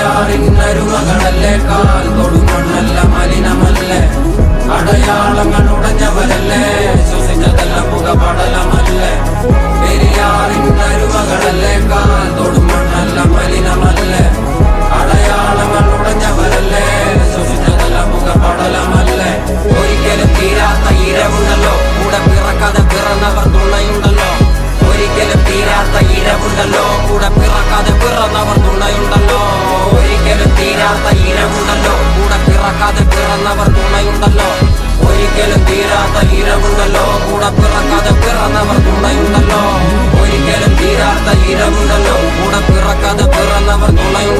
അടയാറിന്നരുമകളല്ലേ കാൽ തൊടുമണ്ണല്ല മലിനമല്ലേ അടയാളങ്ങൾ ഉടഞ്ഞവരല്ലേ ശ്വസിച്ചതെല്ലാം പുകപടലമല്ലേ പെരിയാറിന്നരുമകളല്ലേ കാൽ തൊടുമണ്ണല്ല മലിനമല്ലേ അടയാളങ്ങൾ ഉടഞ്ഞവരല്ലേ ശ്വസിച്ചതെല്ലാം പുകപടലമല്ലേ ഒരിക്കലും തീരാത്ത ഇരവുണ്ടല്ലോ കൂടെ പിറക്കാതെ പിറന്നവർ തുണയുണ്ടല്ലോ ഒരിക്കലും തീരാത്ത ഇരവുണ്ടല്ലോ കൂടെ പിറക്കാതെ പിറന്നവർ തുണയുണ്ടല്ലോ ഒരിക്കലും തീരാത്ത ഇരവുണ്ടല്ലോ കൂടെ പിറക്കാതെ പിറന്നവർ തുണയുണ്ടല്ലോ ഒരിക്കലും തീരാത്ത ഇരവുണ്ടല്ലോ കൂടെ പിറക്കാതെ പിറന്നവർ തുണയുണ്ടല്ലോ ഒരിക്കലും തീരാത്ത ഇരവുണ്ടല്ലോ കൂടെ പിറക്കാതെ പിറന്നവർ തുണയുണ്ടല്ലോ